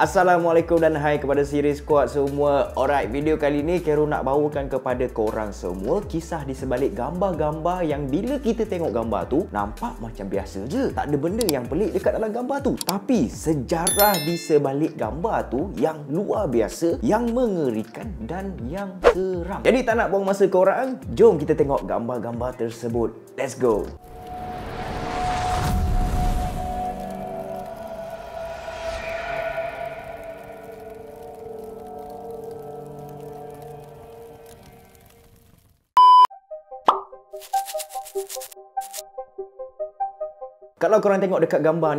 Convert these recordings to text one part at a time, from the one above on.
Assalamualaikum dan hai kepada series squad semua. Alright, video kali ni Kero nak bawakan kepada korang semua kisah di sebalik gambar-gambar yang bila kita tengok gambar tu nampak macam biasa je, tak ada benda yang pelik dekat dalam gambar tu. Tapi sejarah di sebalik gambar tu yang luar biasa, yang mengerikan dan yang seram. Jadi tak nak buang masa korang, jom kita tengok gambar-gambar tersebut. Let's go. Kalau korang tengok dekat gambar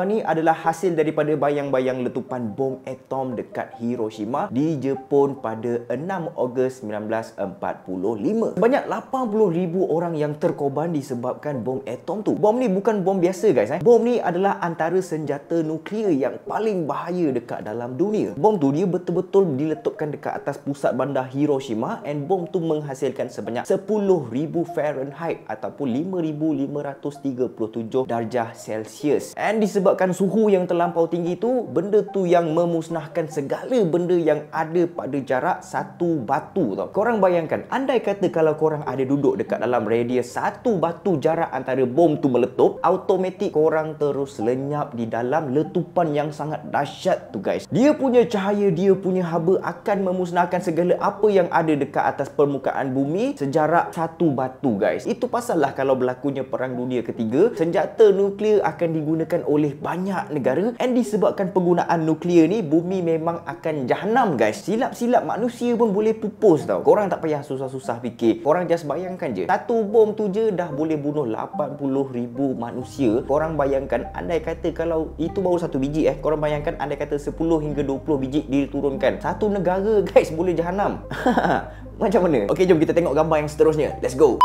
ni adalah hasil daripada bayang-bayang letupan bom atom dekat Hiroshima di Jepun pada 6 Ogos 1945. Banyak 80,000 orang yang terkorban disebabkan bom atom tu. Bom ni bukan bom biasa guys. Bom ni adalah antara senjata nuklear yang paling bahaya dekat dalam dunia. Bom tu dia betul-betul diletupkan dekat atas pusat bandar Hiroshima, and bom tu menghasilkan sebanyak 10,000 Fahrenheit ataupun 5,537 darjah Celsius. And disebabkan suhu yang terlampau tinggi tu, benda tu yang memusnahkan segala benda yang ada pada jarak satu batu tau. Korang bayangkan, andai kata kalau korang ada duduk dekat dalam radius satu batu jarak antara bom tu meletup, automatik korang terus lenyap di dalam letupan yang sangat dahsyat tu guys. Dia punya cahaya, dia punya haba akan memusnahkan segala apa yang ada dekat atas permukaan bumi sejarak satu batu guys. Itu pasal lah kalau berlakunya Perang Dunia Ketiga, senjata nuklear akan digunakan oleh banyak negara, and disebabkan penggunaan nuklear ni, bumi memang akan jahanam guys. Silap-silap manusia pun boleh pupus tau. Korang tak payah susah-susah fikir. Korang just bayangkan je, satu bom tu je dah boleh bunuh 80,000 manusia. Korang bayangkan andai kata kalau itu baru satu biji korang bayangkan andai kata 10 hingga 20 biji diturunkan, satu negara guys boleh jahanam. Macam mana? Okey, jom kita tengok gambar yang seterusnya. Let's go.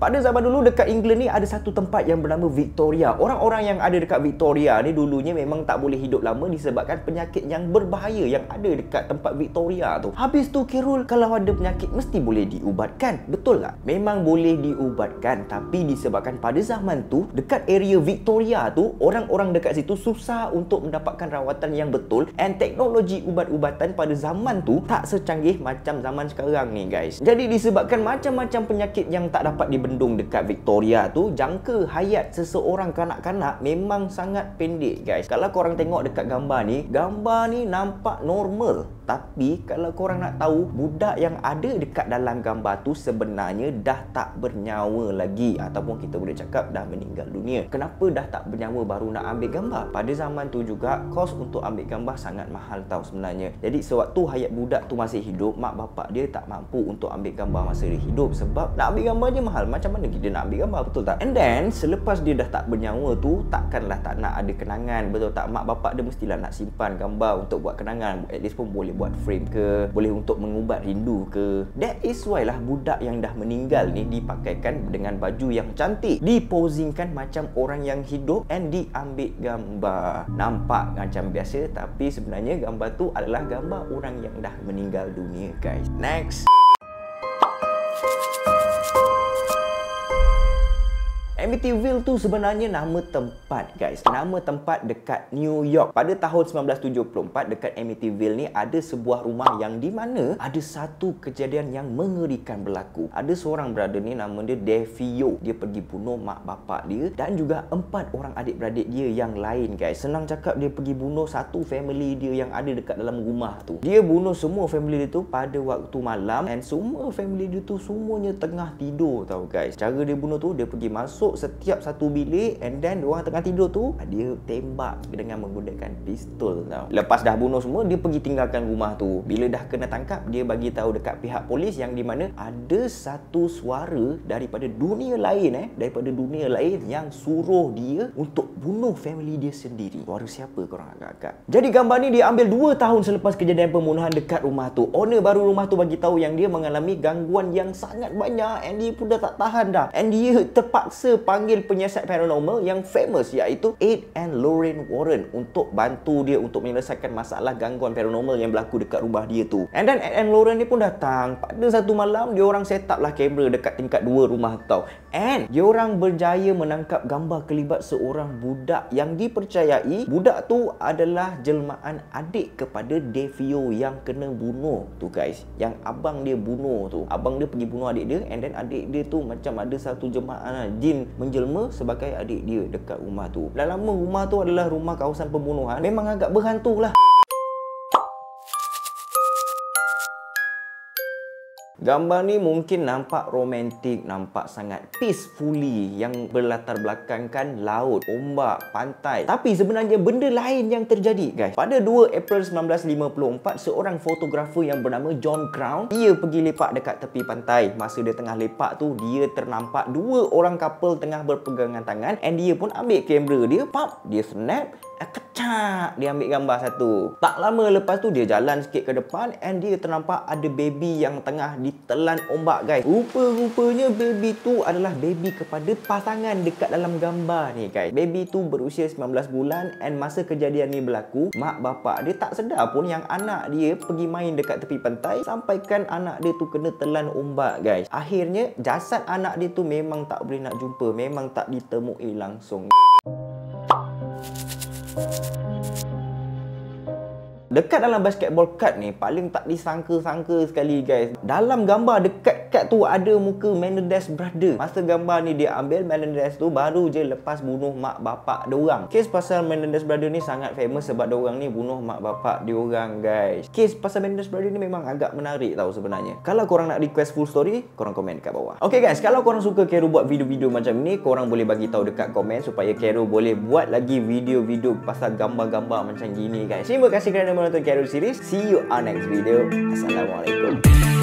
Pada zaman dulu dekat England ni ada satu tempat yang bernama Victoria. Orang-orang yang ada dekat Victoria ni dulunya memang tak boleh hidup lama disebabkan penyakit yang berbahaya yang ada dekat tempat Victoria tu. Habis tu Khairul, kalau ada penyakit mesti boleh diubatkan. Betul tak? Memang boleh diubatkan, tapi disebabkan pada zaman tu dekat area Victoria tu orang-orang dekat situ susah untuk mendapatkan rawatan yang betul, and teknologi ubat-ubatan pada zaman tu tak secanggih macam zaman sekarang ni guys. Jadi disebabkan macam-macam penyakit yang tak dapat dibendung dekat Victoria tu, jangka hayat seseorang kanak-kanak memang sangat pendek guys. Kalau korang tengok dekat gambar ni nampak normal, tapi kalau korang nak tahu, budak yang ada dekat dalam gambar tu sebenarnya dah tak bernyawa lagi, ataupun kita boleh cakap dah meninggal dunia. Kenapa dah tak bernyawa baru nak ambil gambar? Pada zaman tu juga kos untuk ambil gambar sangat mahal tau sebenarnya. Jadi sewaktu hayat budak tu masih hidup, mak bapak dia tak mampu untuk ambil gambar masa dia hidup, sebab nak ambil gambar je mahal. Macam mana kita nak ambil gambar, betul tak? And then selepas dia dah tak bernyawa tu, takkanlah tak nak ada kenangan, betul tak? Mak bapak dia mestilah nak simpan gambar untuk buat kenangan. At least pun boleh buat frame ke, boleh untuk mengubat rindu ke. That is why lah budak yang dah meninggal ni dipakaikan dengan baju yang cantik, diposingkan macam orang yang hidup, and diambil gambar. Nampak macam biasa, tapi sebenarnya gambar tu adalah gambar orang yang dah meninggal dunia guys. Next. Amityville tu sebenarnya nama tempat guys. Nama tempat dekat New York. Pada tahun 1974 dekat Amityville ni ada sebuah rumah yang di mana ada satu kejadian yang mengerikan berlaku. Ada seorang brother ni nama dia Devio. Dia pergi bunuh mak bapak dia dan juga 4 orang adik-beradik dia yang lain guys. Senang cakap, dia pergi bunuh satu family dia yang ada dekat dalam rumah tu. Dia bunuh semua family dia tu pada waktu malam, and semua family dia tu semuanya tengah tidur tau guys. Cara dia bunuh tu, dia pergi masuk setiap satu bilik, and then diorang tengah tidur tu dia tembak dengan menggunakan pistol tau. Lepas dah bunuh semua, dia pergi tinggalkan rumah tu. Bila dah kena tangkap, dia bagi tahu dekat pihak polis yang di mana ada satu suara daripada dunia lain yang suruh dia untuk bunuh family dia sendiri. Suara siapa korang agak-agak? Jadi gambar ni dia ambil 2 tahun selepas kejadian pembunuhan dekat rumah tu. Owner baru rumah tu bagi tahu yang dia mengalami gangguan yang sangat banyak, and dia pun dah tak tahan dah, and dia terpaksa panggil penyiasat paranormal yang famous, iaitu Ed and Lorraine Warren, untuk bantu dia untuk menyelesaikan masalah gangguan paranormal yang berlaku dekat rumah dia tu. And then Ed and Lorraine ni pun datang. Pada satu malam, dia orang set up lah kamera dekat tingkat 2 rumah tau. And dia orang berjaya menangkap gambar kelibat seorang budak yang dipercayai budak tu adalah jelmaan adik kepada Devio yang kena bunuh tu guys. Yang abang dia bunuh tu. Abang dia pergi bunuh adik dia, and then adik dia tu macam ada satu jemaah jin menjelma sebagai adik dia dekat rumah tu. Dah lama rumah tu adalah rumah kawasan pembunuhan. Memang agak berhantu lah. Gambar ni mungkin nampak romantik, nampak sangat peacefully, yang berlatar belakangkan laut, ombak, pantai. Tapi sebenarnya benda lain yang terjadi guys. Pada 2 April 1954, seorang fotografer yang bernama John Crown, dia pergi lepak dekat tepi pantai. Masa dia tengah lepak tu, dia ternampak 2 orang couple tengah berpegangan tangan, and dia pun ambil kamera dia, dia snap, kecak, dia ambil gambar satu. Tak lama lepas tu dia jalan sikit ke depan, and dia ternampak ada baby yang tengah ditelan ombak guys. Rupa-rupanya baby tu adalah baby kepada pasangan dekat dalam gambar ni guys. Baby tu berusia 19 bulan, and masa kejadian ni berlaku, mak bapak dia tak sedar pun yang anak dia pergi main dekat tepi pantai, sampaikan anak dia tu kena telan ombak guys. Akhirnya jasad anak dia tu memang tak boleh nak jumpa, memang tak ditemui langsung. Dekat dalam basketball card ni paling tak disangka-sangka sekali guys. Dalam gambar dekat kad tu ada muka Menendez brother. Masa gambar ni dia ambil, Menendez tu baru je lepas bunuh mak bapak diorang. Kes pasal Menendez brother ni sangat famous sebab diorang ni bunuh mak bapak diorang guys. Kes pasal Menendez brother ni memang agak menarik tau sebenarnya. Kalau korang nak request full story, korang komen dekat bawah. Okay guys, kalau korang suka Kero buat video-video macam ni, korang boleh bagi tahu dekat komen supaya Kero boleh buat lagi video-video pasal gambar-gambar macam gini guys. Terima kasih kerana menonton Kero series. See you on next video. Assalamualaikum.